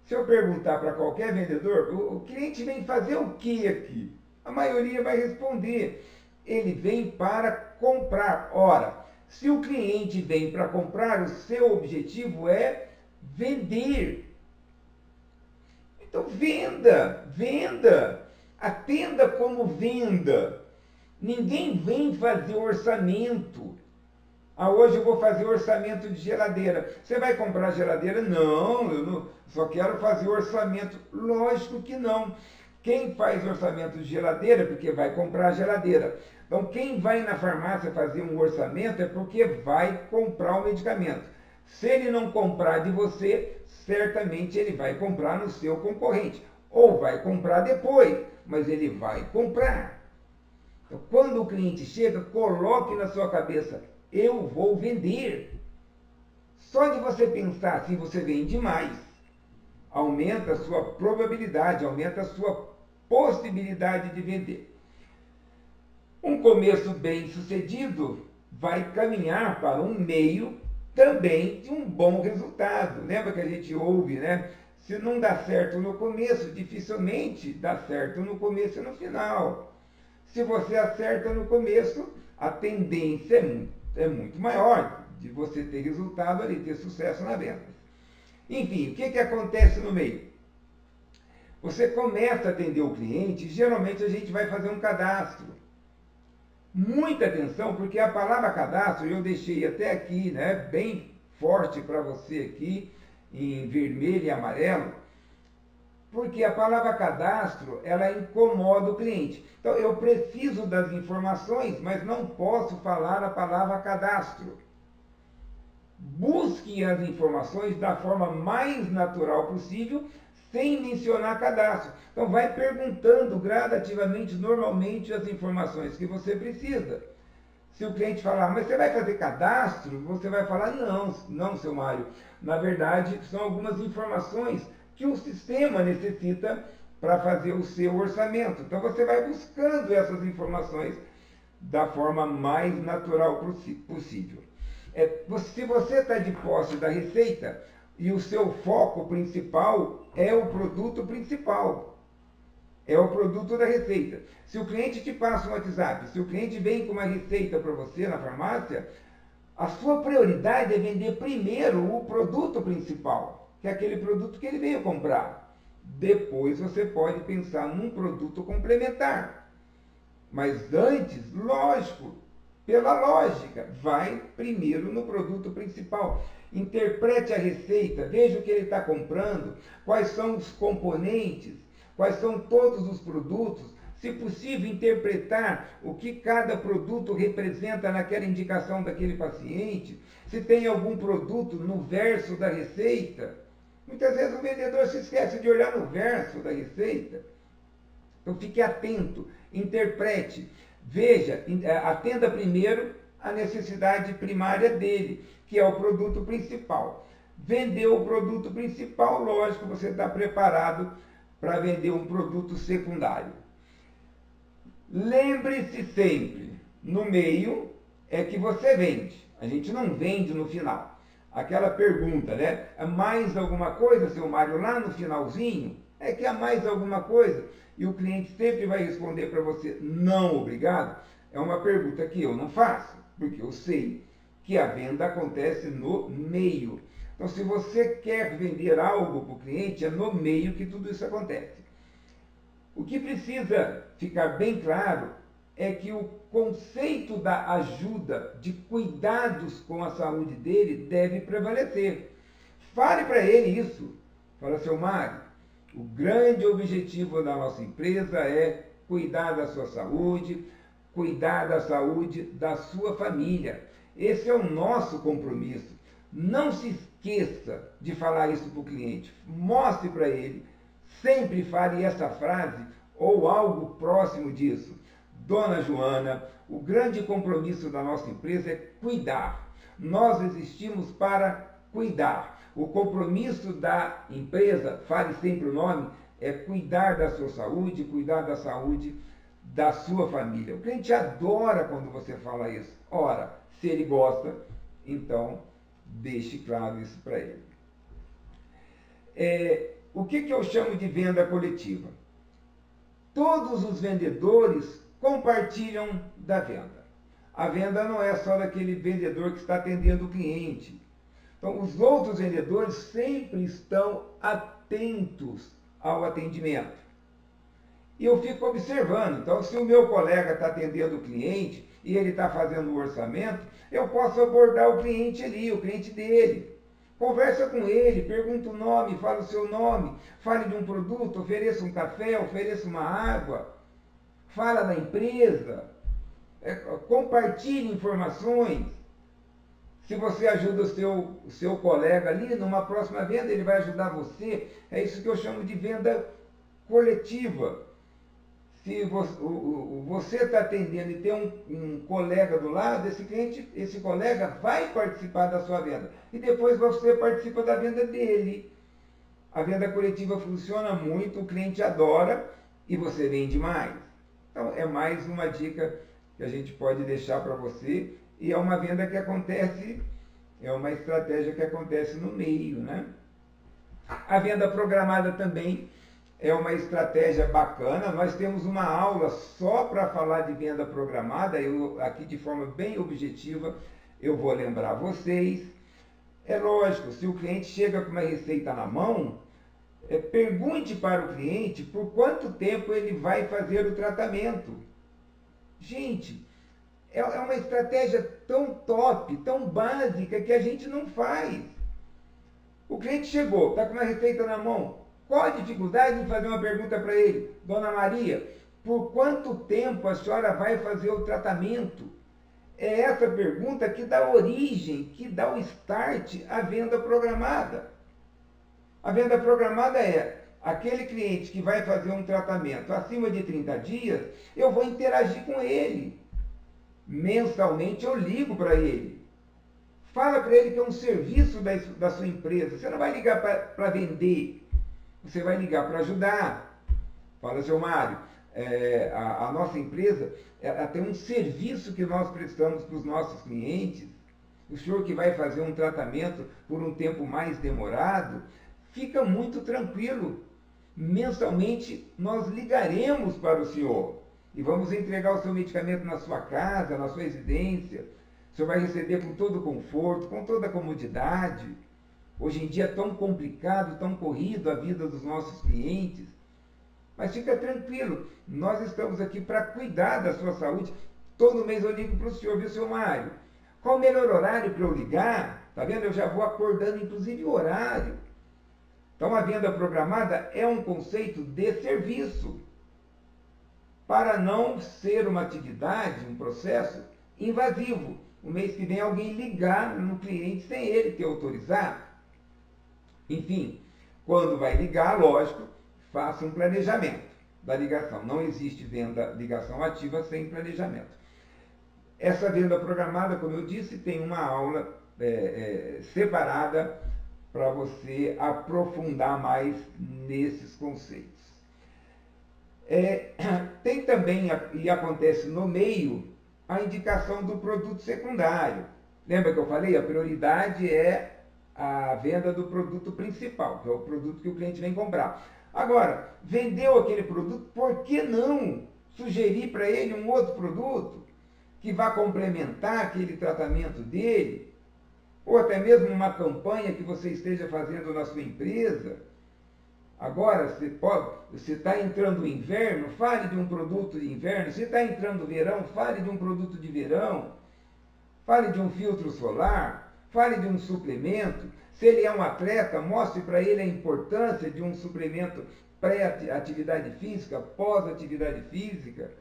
Se eu perguntar para qualquer vendedor, o cliente vem fazer o que aqui? A maioria vai responder, ele vem para comprar. Ora, se o cliente vem para comprar, o seu objetivo é vender. Então venda, atenda como venda. Ninguém vem fazer orçamento. Hoje eu vou fazer orçamento de geladeira. Você vai comprar geladeira? Não, eu não, só quero fazer orçamento. Lógico que não. Quem faz orçamento de geladeira é porque vai comprar geladeira. Então quem vai na farmácia fazer um orçamento é porque vai comprar o medicamento. Se ele não comprar de você, certamente ele vai comprar no seu concorrente. Ou vai comprar depois, mas ele vai comprar. Então, quando o cliente chega, coloque na sua cabeça, eu vou vender. Só de você pensar assim, você vende mais. Aumenta a sua probabilidade, aumenta a sua possibilidade de vender. Um começo bem sucedido vai caminhar para um meio também de um bom resultado. Lembra que a gente ouve, né? Se não dá certo no começo, dificilmente dá certo no começo e no final. Se você acerta no começo, a tendência é muito maior de você ter resultado ali, ter sucesso na venda. Enfim, o que acontece no meio? Você começa a atender o cliente, geralmente a gente vai fazer um cadastro. Muita atenção, porque a palavra cadastro, eu deixei até aqui, né, bem forte para você aqui, em vermelho e amarelo, porque a palavra cadastro, ela incomoda o cliente. Então, eu preciso das informações, mas não posso falar a palavra cadastro. Busque as informações da forma mais natural possível, sem mencionar cadastro. Então, vai perguntando gradativamente, normalmente, as informações que você precisa. Se o cliente falar, mas você vai fazer cadastro? Você vai falar, não, seu Mário. Na verdade, são algumas informações que o sistema necessita para fazer o seu orçamento. Então, você vai buscando essas informações da forma mais natural possível. Se você está de posse da receita e o seu foco principal é o produto principal, é o produto da receita. Se o cliente te passa um WhatsApp, se o cliente vem com uma receita para você na farmácia, a sua prioridade é vender primeiro o produto principal, que é aquele produto que ele veio comprar. Depois você pode pensar num produto complementar. Mas antes, lógico, pela lógica, vai primeiro no produto principal. Interprete a receita, veja o que ele está comprando, quais são os componentes, quais são todos os produtos, se possível interpretar o que cada produto representa naquela indicação daquele paciente, se tem algum produto no verso da receita. Muitas vezes o vendedor se esquece de olhar no verso da receita. Então fique atento, interprete, veja, atenda primeiro a necessidade primária dele, que é o produto principal. Vendeu o produto principal, lógico, você está preparado para vender um produto secundário. Lembre-se sempre, No meio é que você vende. A gente não vende no final. Aquela pergunta, né? Há mais alguma coisa, seu Mário, lá no finalzinho? É que há mais alguma coisa? E o cliente sempre vai responder para você, não, obrigado. É uma pergunta que eu não faço, porque eu sei que a venda acontece no meio. Então, se você quer vender algo para o cliente, é no meio que tudo isso acontece. O que precisa ficar bem claro é que o conceito da ajuda, de cuidados com a saúde dele, deve prevalecer. Fale para ele isso. Fala, seu Mário, o grande objetivo da nossa empresa é cuidar da sua saúde, cuidar da saúde da sua família. Esse é o nosso compromisso. Não se esqueça de falar isso para o cliente. Mostre para ele. Sempre fale essa frase ou algo próximo disso. Dona Joana, o grande compromisso da nossa empresa é cuidar. Nós existimos para cuidar. O compromisso da empresa, fale sempre o nome, é cuidar da sua saúde, cuidar da saúde da sua família. O cliente adora quando você fala isso. Ora, se ele gosta, então deixe claro isso para ele. O que eu chamo de venda coletiva? Todos os vendedores compartilham da venda. A venda não é só daquele vendedor que está atendendo o cliente. Então, os outros vendedores sempre estão atentos ao atendimento. E eu fico observando. Então, se o meu colega está atendendo o cliente e ele está fazendo o orçamento, eu posso abordar o cliente ali, o cliente dele. Conversa com ele, pergunta o nome, fala o seu nome, fale de um produto, ofereça um café, ofereça uma água, fala da empresa, compartilhe informações. Se você ajuda o seu colega ali, numa próxima venda ele vai ajudar você. É isso que eu chamo de venda coletiva. Se você está atendendo e tem um colega do lado, esse colega vai participar da sua venda. E depois você participa da venda dele. A venda coletiva funciona muito, o cliente adora e você vende mais. Então, é mais uma dica que a gente pode deixar para você. E é uma venda que acontece, é uma estratégia que acontece no meio, né? A venda programada também é uma estratégia bacana. Nós temos uma aula só para falar de venda programada. Eu, aqui de forma bem objetiva, eu vou lembrar vocês. É lógico, se o cliente chega com uma receita na mão, pergunte para o cliente por quanto tempo ele vai fazer o tratamento. Gente, é uma estratégia tão top, tão básica, que a gente não faz. O cliente chegou, está com uma receita na mão. Qual a dificuldade em fazer uma pergunta para ele? Dona Maria, por quanto tempo a senhora vai fazer o tratamento? É essa pergunta que dá origem, que dá o start à venda programada. A venda programada é aquele cliente que vai fazer um tratamento acima de 30 dias, eu vou interagir com ele. Mensalmente eu ligo para ele. Fala para ele que é um serviço da sua empresa. Você não vai ligar para vender. Você vai ligar para ajudar. Fala, seu Mário, a nossa empresa ela tem um serviço que nós prestamos para os nossos clientes. O senhor que vai fazer um tratamento por um tempo mais demorado, fica muito tranquilo. Mensalmente nós ligaremos para o senhor e vamos entregar o seu medicamento na sua casa, na sua residência. O senhor vai receber com todo conforto, com toda comodidade. Hoje em dia é tão complicado, tão corrido a vida dos nossos clientes. Mas fica tranquilo, nós estamos aqui para cuidar da sua saúde. Todo mês eu ligo para o senhor, viu, seu Mário? Qual o melhor horário para eu ligar? Tá vendo? Eu já vou acordando, inclusive, o horário. Então, a venda programada é um conceito de serviço, para não ser uma atividade, um processo invasivo. O mês que vem alguém ligar no cliente sem ele ter autorizado. Enfim, quando vai ligar, lógico, faça um planejamento da ligação. Não existe ligação ativa sem planejamento. Essa venda programada, como eu disse, tem uma aula separada para você aprofundar mais nesses conceitos. Tem também, e acontece no meio, a indicação do produto secundário. Lembra que eu falei? A prioridade é a venda do produto principal, que é o produto que o cliente vem comprar. Agora, vendeu aquele produto, por que não sugerir para ele um outro produto que vá complementar aquele tratamento dele? Ou até mesmo uma campanha que você esteja fazendo na sua empresa. Agora, se está entrando o inverno, fale de um produto de inverno. Se está entrando o verão, fale de um produto de verão. Fale de um filtro solar, fale de um suplemento. Se ele é um atleta, mostre para ele a importância de um suplemento pré-atividade física, pós-atividade física.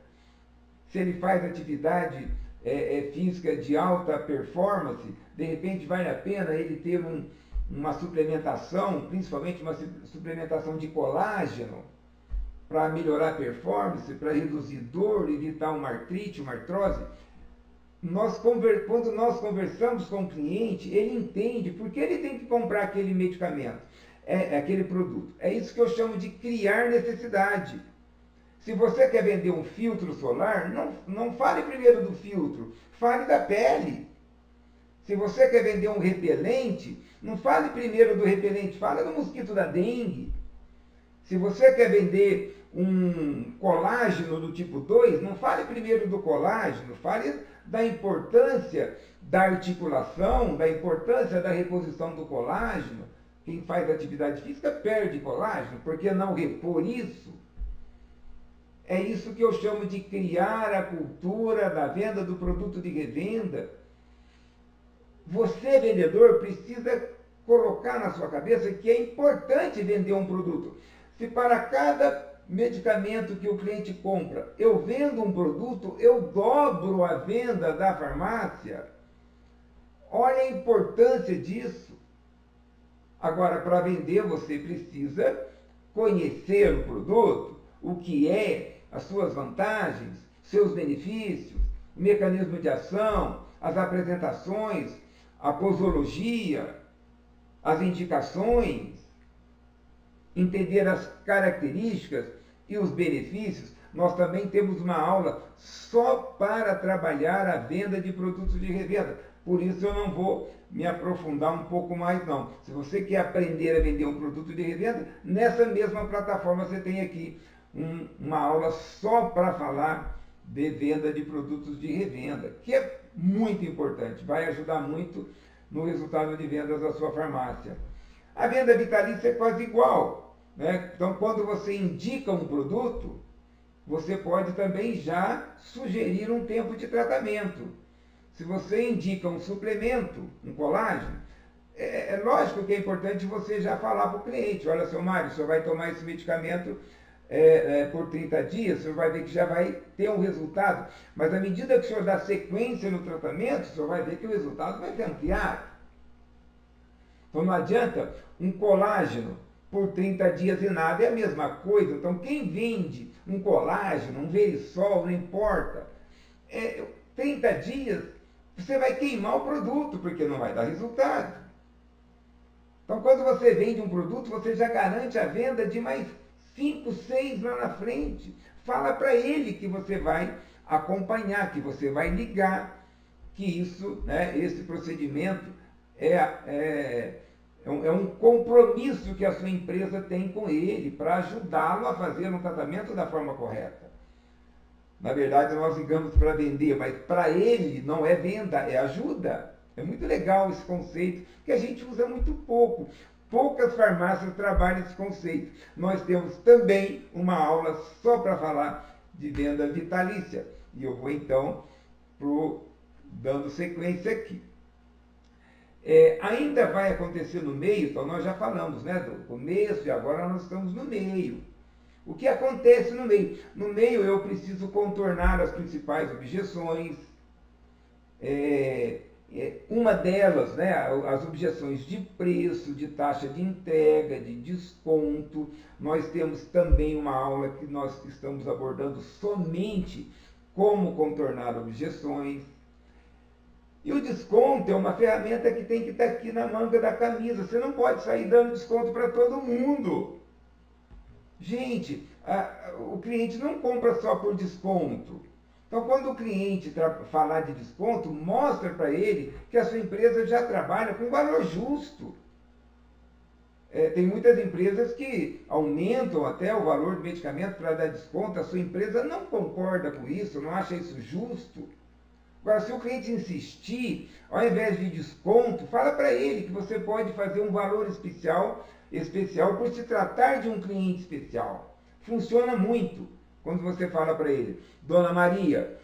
Se ele faz atividade física de alta performance, de repente vale a pena ele ter uma suplementação, principalmente uma suplementação de colágeno, para melhorar a performance, para reduzir dor, evitar uma artrite, uma artrose. Quando nós conversamos com o cliente, ele entende por que ele tem que comprar aquele medicamento, aquele produto. É isso que eu chamo de criar necessidade. Se você quer vender um filtro solar, não fale primeiro do filtro, fale da pele. Se você quer vender um repelente, não fale primeiro do repelente, fale do mosquito da dengue. Se você quer vender um colágeno do tipo 2, não fale primeiro do colágeno, fale da importância da articulação, da importância da reposição do colágeno. Quem faz atividade física perde colágeno, por que não repor isso? É isso que eu chamo de criar a cultura da venda do produto de revenda. Você, vendedor, precisa colocar na sua cabeça que é importante vender um produto. Se para cada medicamento que o cliente compra, eu vendo um produto, eu dobro a venda da farmácia. Olha a importância disso. Agora, para vender, você precisa conhecer o produto, o que é, as suas vantagens, seus benefícios, o mecanismo de ação, as apresentações, a posologia, as indicações, entender as características e os benefícios. Nós também temos uma aula só para trabalhar a venda de produtos de revenda. Por isso eu não vou me aprofundar um pouco mais não. Se você quer aprender a vender um produto de revenda, nessa mesma plataforma você tem aqui uma aula só para falar de venda de produtos de revenda, que é muito importante, vai ajudar muito no resultado de vendas da sua farmácia. A venda vitalícia é quase igual, né? Então, quando você indica um produto, você pode também já sugerir um tempo de tratamento. Se você indica um suplemento, um colágeno, é lógico que é importante você já falar para o cliente, olha, seu Mário, o senhor vai tomar esse medicamento por 30 dias, o senhor vai ver que já vai ter um resultado, mas à medida que o senhor dá sequência no tratamento, o senhor vai ver que o resultado vai ser ampliado. Então não adianta um colágeno por 30 dias e nada, é a mesma coisa. Então quem vende um colágeno, um Verisol, não importa, 30 dias você vai queimar o produto, porque não vai dar resultado. Então quando você vende um produto, você já garante a venda de mais 5, 6 lá na frente. Fala para ele que você vai acompanhar, que você vai ligar, que isso, né, esse procedimento é um compromisso que a sua empresa tem com ele para ajudá-lo a fazer um tratamento da forma correta. Na verdade, nós ligamos para vender, mas para ele não é venda, é ajuda. É muito legal esse conceito, que a gente usa muito pouco. Poucas farmácias trabalham esse conceito. Nós temos também uma aula só para falar de venda vitalícia. E eu vou então dando sequência aqui. Ainda vai acontecer no meio, então nós já falamos, né, do começo e agora nós estamos no meio. O que acontece no meio? No meio eu preciso contornar as principais objeções. Uma delas, né, as objeções de preço, de taxa de entrega, de desconto. Nós temos também uma aula que nós estamos abordando somente como contornar objeções. E o desconto é uma ferramenta que tem que estar aqui na manga da camisa. Você não pode sair dando desconto para todo mundo. Gente, o cliente não compra só por desconto. Então, quando o cliente falar de desconto, mostra para ele que a sua empresa já trabalha com valor justo. Tem muitas empresas que aumentam até o valor do medicamento para dar desconto. A sua empresa não concorda com isso, não acha isso justo. Agora, se o cliente insistir, ao invés de desconto, fala para ele que você pode fazer um valor especial por se tratar de um cliente especial. Funciona muito quando você fala para ele: Dona Maria,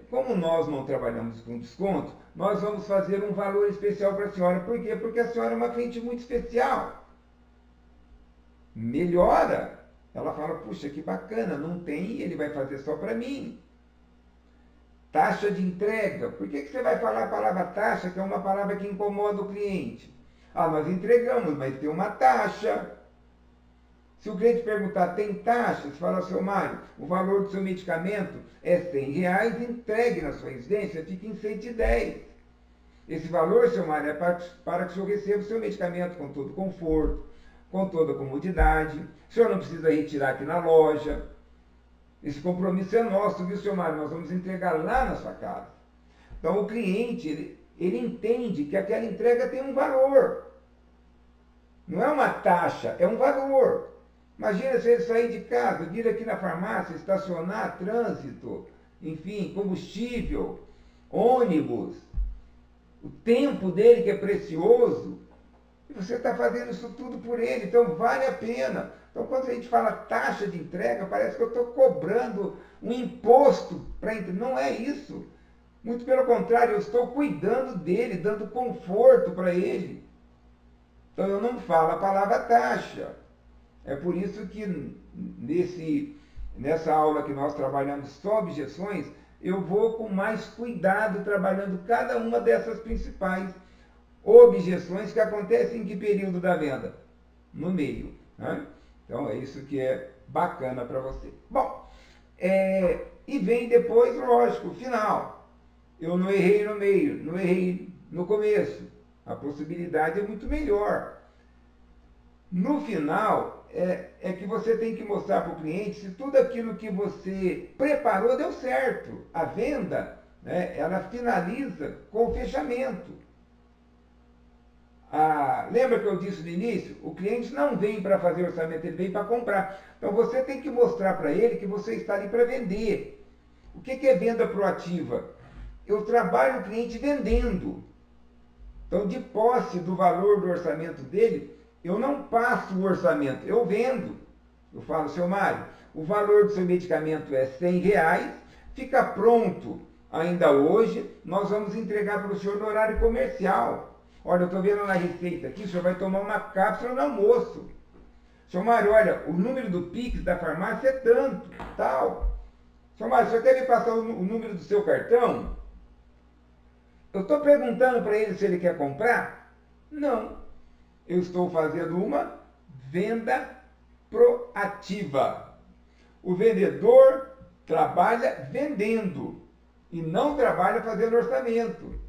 como nós não trabalhamos com desconto, nós vamos fazer um valor especial para a senhora. Por quê? Porque a senhora é uma cliente muito especial. Melhora. Ela fala: puxa, que bacana, não tem, ele vai fazer só para mim. Taxa de entrega. Por que você vai falar a palavra taxa, que é uma palavra que incomoda o cliente? Ah, nós entregamos, mas tem uma taxa. Se o cliente perguntar, tem taxa? Você fala: seu Mário, o valor do seu medicamento é R$100, entregue na sua residência, fica em 110. Esse valor, seu Mário, é para que o senhor receba o seu medicamento com todo conforto, com toda comodidade. O senhor não precisa retirar aqui na loja. Esse compromisso é nosso, viu, seu Mário? Nós vamos entregar lá na sua casa. Então, o cliente, ele entende que aquela entrega tem um valor. Não é uma taxa, é um valor. Imagina se ele sair de casa, vir aqui na farmácia, estacionar, trânsito, enfim, combustível, ônibus, o tempo dele que é precioso, e você está fazendo isso tudo por ele, então vale a pena. Então, quando a gente fala taxa de entrega, parece que eu estou cobrando um imposto para entregar. Não é isso. Muito pelo contrário, eu estou cuidando dele, dando conforto para ele. Então, eu não falo a palavra taxa. É por isso que nessa aula que nós trabalhamos só objeções, eu vou com mais cuidado trabalhando cada uma dessas principais objeções que acontecem em que período da venda? No meio. Né? Então é isso que é bacana para você. Bom, e vem depois, lógico, o final. Eu não errei no meio, não errei no começo. A possibilidade é muito melhor. No final, é que você tem que mostrar para o cliente se tudo aquilo que você preparou deu certo. A venda, né, ela finaliza com o fechamento. Lembra que eu disse no início? O cliente não vem para fazer orçamento, ele vem para comprar. Então você tem que mostrar para ele que você está ali para vender. O que é venda proativa? Eu trabalho o cliente vendendo. Então, de posse do valor do orçamento dele, eu não passo o orçamento, eu vendo. Eu falo: seu Mário, o valor do seu medicamento é R$100, fica pronto ainda hoje, nós vamos entregar para o senhor no horário comercial. Olha, eu estou vendo na receita aqui, o senhor vai tomar uma cápsula no almoço. Seu Mário, olha, o número do Pix da farmácia é tanto, tal. Seu Mário, o senhor quer me passar o número do seu cartão? Eu estou perguntando para ele se ele quer comprar? Não. Eu estou fazendo uma venda proativa. O vendedor trabalha vendendo e não trabalha fazendo orçamento.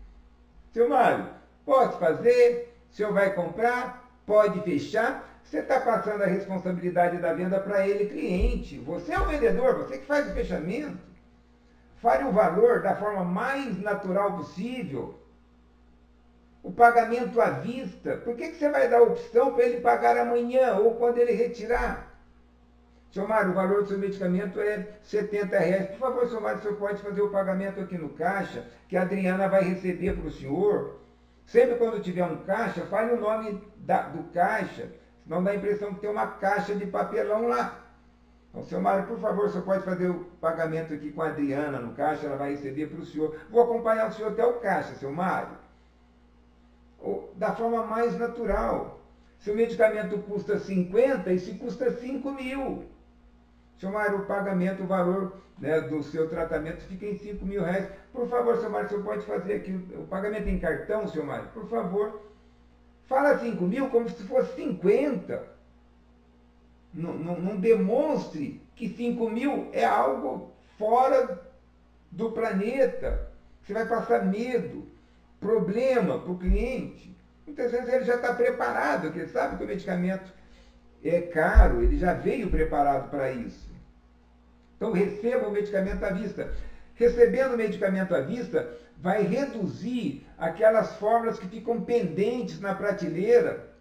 Seu Mário, posso fazer? O senhor vai comprar? Pode fechar? Você está passando a responsabilidade da venda para ele, cliente. Você é o vendedor, você que faz o fechamento. Fale o valor da forma mais natural possível. O pagamento à vista. Por que você vai dar a opção para ele pagar amanhã ou quando ele retirar? Seu Mário, o valor do seu medicamento é R$70. Por favor, seu Mário, o senhor pode fazer o pagamento aqui no caixa, que a Adriana vai receber para o senhor. Sempre quando tiver um caixa, fale o nome do caixa, senão dá a impressão que tem uma caixa de papelão lá. Então, seu Mário, por favor, o senhor pode fazer o pagamento aqui com a Adriana no caixa, ela vai receber para o senhor. Vou acompanhar o senhor até o caixa, seu Mário. Da forma mais natural. Se o medicamento custa 50, esse custa 5 mil. Seu Mário, o pagamento, o valor, né, do seu tratamento fica em 5 mil reais. Por favor, seu Mário, o senhor pode fazer aqui o pagamento em cartão, seu Mário? Por favor. Fala 5 mil como se fosse 50. Não demonstre que 5 mil é algo fora do planeta. Você vai passar medo, problema para o cliente. Muitas vezes ele já está preparado, porque ele sabe que o medicamento é caro, ele já veio preparado para isso. Então receba o medicamento à vista. Recebendo o medicamento à vista, vai reduzir aquelas fórmulas que ficam pendentes na prateleira.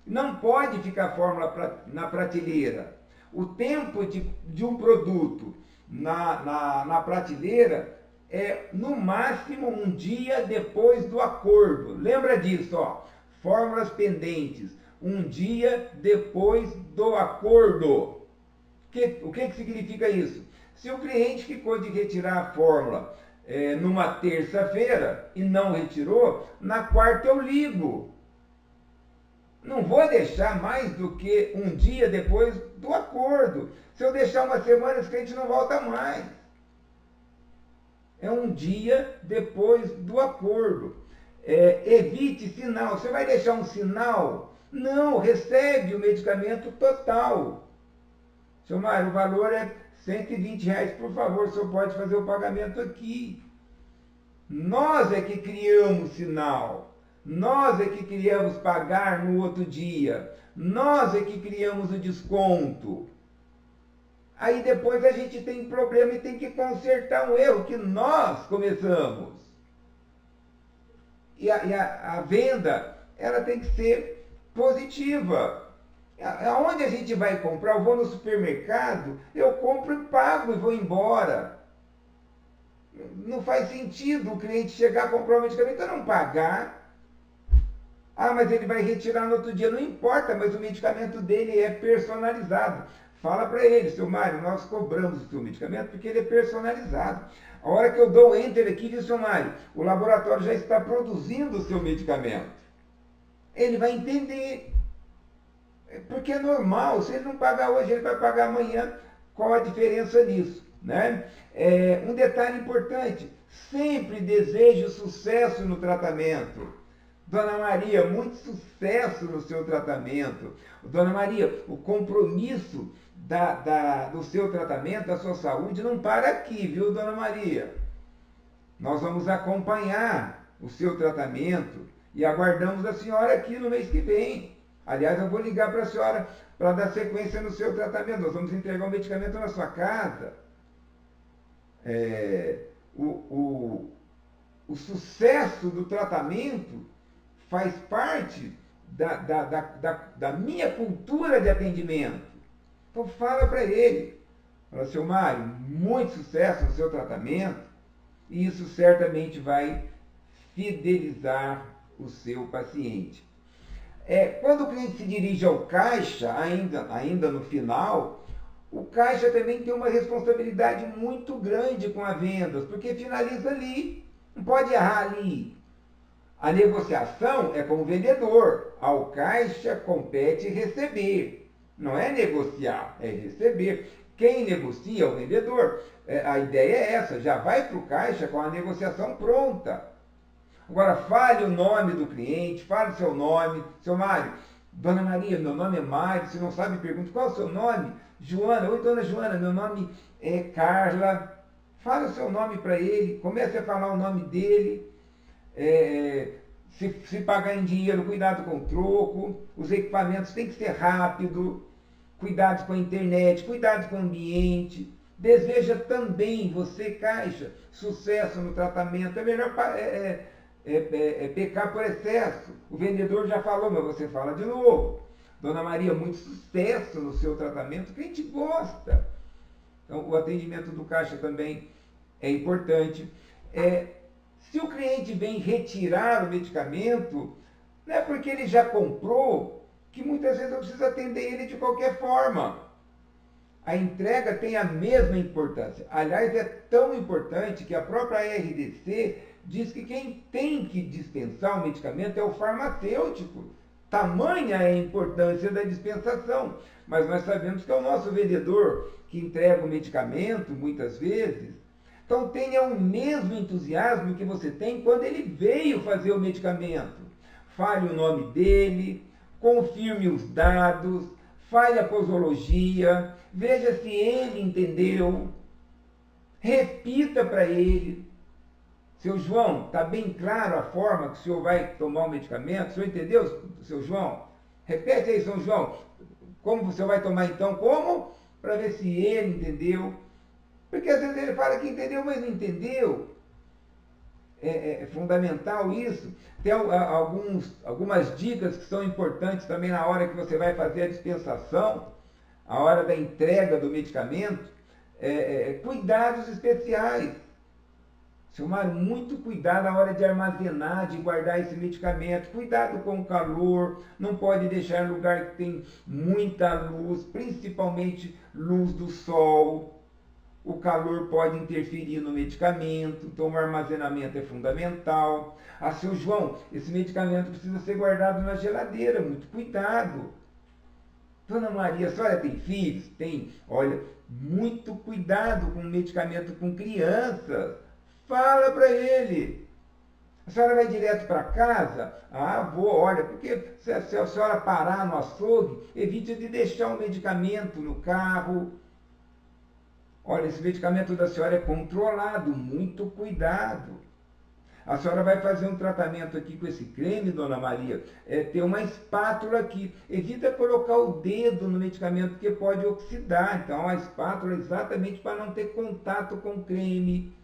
Não pode ficar fórmula na prateleira. O tempo de um produto na prateleira é no máximo um dia depois do acordo. Lembra disso, ó. Fórmulas pendentes, um dia depois do acordo. O que significa isso? Se o cliente ficou de retirar a fórmula numa terça-feira e não retirou, na quarta eu ligo. Não vou deixar mais do que um dia depois do acordo. Se eu deixar uma semana, esse cliente não volta mais. É um dia depois do acordo. Evite sinal. Você vai deixar um sinal? Não, recebe o medicamento total. Seu Mário, o valor é R$120, por favor, o senhor pode fazer o pagamento aqui. Nós é que criamos sinal. Nós é que criamos pagar no outro dia. Nós é que criamos o desconto. Aí depois a gente tem problema e tem que consertar um erro que nós começamos. E a venda, ela tem que ser positiva. Aonde a gente vai comprar? Eu vou no supermercado, eu compro e pago e vou embora. Não faz sentido o cliente chegar a comprar um medicamento e não pagar. Ah, mas ele vai retirar no outro dia. Não importa, mas o medicamento dele é personalizado. Fala para ele, seu Mário, nós cobramos o seu medicamento porque ele é personalizado. A hora que eu dou o enter aqui, viu, seu Mário, o laboratório já está produzindo o seu medicamento. Ele vai entender. Porque é normal, se ele não pagar hoje, ele vai pagar amanhã. Qual a diferença nisso? Né? Um detalhe importante, sempre desejo sucesso no tratamento. Dona Maria, muito sucesso no seu tratamento. Dona Maria, o compromisso do seu tratamento, da sua saúde, não para aqui, viu, Dona Maria? Nós vamos acompanhar o seu tratamento e aguardamos a senhora aqui no mês que vem. Aliás, eu vou ligar para a senhora para dar sequência no seu tratamento. Nós vamos entregar o medicamento na sua casa. O sucesso do tratamento faz parte da minha cultura de atendimento. Então fala para ele. Fala, seu Mário, muito sucesso no seu tratamento. E isso certamente vai fidelizar o seu paciente. Quando o cliente se dirige ao caixa, ainda no final, o caixa também tem uma responsabilidade muito grande com a vendas, porque finaliza ali, não pode errar ali. A negociação é com o vendedor, ao caixa compete receber. Não é negociar, é receber. Quem negocia é o vendedor. A ideia é essa, já vai para o caixa com a negociação pronta. Agora, fale o nome do cliente, fale o seu nome. Seu Mário, Dona Maria, meu nome é Mário, se não sabe, pergunta qual é o seu nome? Joana, oi Dona Joana, meu nome é Carla. Fale o seu nome para ele, comece a falar o nome dele. Se pagar em dinheiro, cuidado com o troco. Os equipamentos têm que ser rápido. Cuidado com a internet, cuidado com o ambiente. Deseja também, você, caixa, sucesso no tratamento. É melhor pecar por excesso. O vendedor já falou, mas você fala de novo. Dona Maria, muito sucesso no seu tratamento, que a gente gosta. Então, o atendimento do caixa também é importante. Se o cliente vem retirar o medicamento, não é porque ele já comprou, que muitas vezes eu preciso atender ele de qualquer forma. A entrega tem a mesma importância. Aliás, é tão importante que a própria RDC diz que quem tem que dispensar o medicamento é o farmacêutico. Tamanha é a importância da dispensação. Mas nós sabemos que é o nosso vendedor que entrega o medicamento, muitas vezes. Então tenha o mesmo entusiasmo que você tem quando ele veio fazer o medicamento. Fale o nome dele, confirme os dados, fale a posologia, veja se ele entendeu, repita para ele. Seu João, está bem claro a forma que o senhor vai tomar o medicamento? O senhor entendeu, seu João? Repete aí, seu João. Como você vai tomar então? Como? para ver se ele entendeu. Porque às vezes ele fala que entendeu, mas não entendeu. É fundamental isso. Tem algumas dicas que são importantes também na hora que você vai fazer a dispensação, a hora da entrega do medicamento. Cuidados especiais. Tomar muito cuidado na hora de armazenar, de guardar esse medicamento. Cuidado com o calor, não pode deixar em lugar que tem muita luz, principalmente luz do sol. O calor pode interferir no medicamento, então o armazenamento é fundamental. Ah, seu João, esse medicamento precisa ser guardado na geladeira, muito cuidado. Dona Maria, a senhora tem filhos? Tem. Olha, muito cuidado com o medicamento com crianças. Fala para ele. A senhora vai direto para casa? Ah, vou, olha, porque se a senhora parar no açougue, evite de deixar o medicamento no carro. Olha, esse medicamento da senhora é controlado, muito cuidado. A senhora vai fazer um tratamento aqui com esse creme, Dona Maria, tem uma espátula aqui. Evita colocar o dedo no medicamento, porque pode oxidar. Então, a espátula é exatamente para não ter contato com o creme.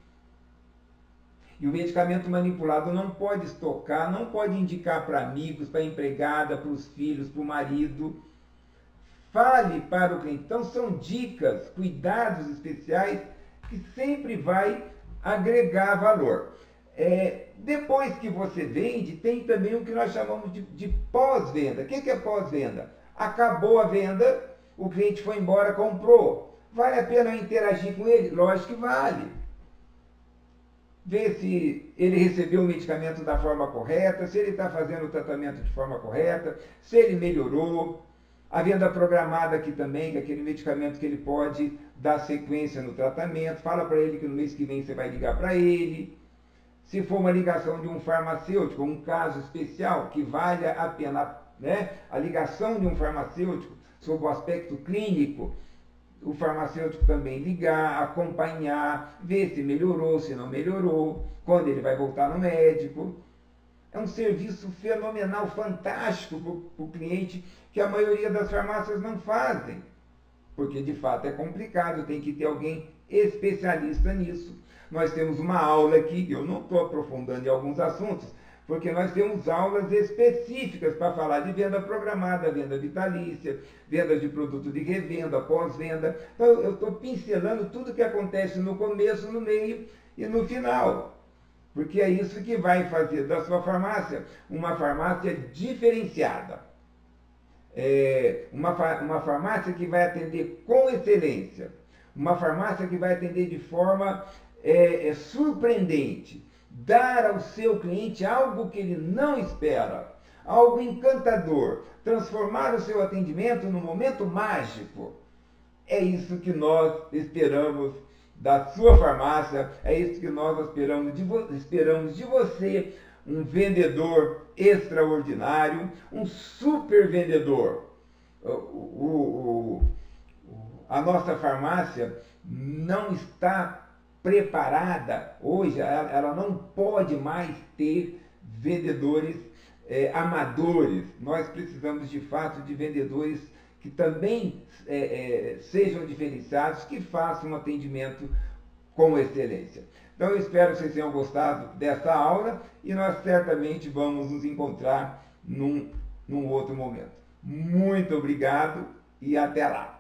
E o medicamento manipulado não pode estocar, não pode indicar para amigos, para a empregada, para os filhos, para o marido. Fale para o cliente. Então, são dicas, cuidados especiais que sempre vai agregar valor. Depois que você vende, tem também o que nós chamamos de pós-venda. O que é pós-venda? Acabou a venda, o cliente foi embora, comprou. Vale a pena interagir com ele? Lógico que vale. Ver se ele recebeu o medicamento da forma correta, se ele está fazendo o tratamento de forma correta, se ele melhorou. A venda programada aqui também, que é aquele medicamento que ele pode dar sequência no tratamento. Fala para ele que no mês que vem você vai ligar para ele. Se for uma ligação de um farmacêutico, um caso especial, que valha a pena, né? A ligação de um farmacêutico sob o aspecto clínico, o farmacêutico também ligar, acompanhar, ver se melhorou, se não melhorou, quando ele vai voltar no médico. É um serviço fenomenal, fantástico para o cliente, que a maioria das farmácias não fazem. Porque, de fato, é complicado, tem que ter alguém especialista nisso. Nós temos uma aula aqui, eu não estou aprofundando em alguns assuntos, porque nós temos aulas específicas para falar de venda programada, venda vitalícia, venda de produto de revenda, pós-venda. Então, eu estou pincelando tudo que acontece no começo, no meio e no final. Porque é isso que vai fazer da sua farmácia uma farmácia diferenciada. Uma farmácia que vai atender com excelência. Uma farmácia que vai atender de forma surpreendente. Dar ao seu cliente algo que ele não espera. Algo encantador. Transformar o seu atendimento num momento mágico. É isso que nós esperamos da sua farmácia, é isso que nós esperamos de você, um vendedor extraordinário, um super vendedor. A nossa farmácia não está preparada hoje, ela não pode mais ter vendedores amadores. Nós precisamos de fato de vendedores que também sejam diferenciados, que façam um atendimento com excelência. Então, eu espero que vocês tenham gostado dessa aula e nós certamente vamos nos encontrar num outro momento. Muito obrigado e até lá!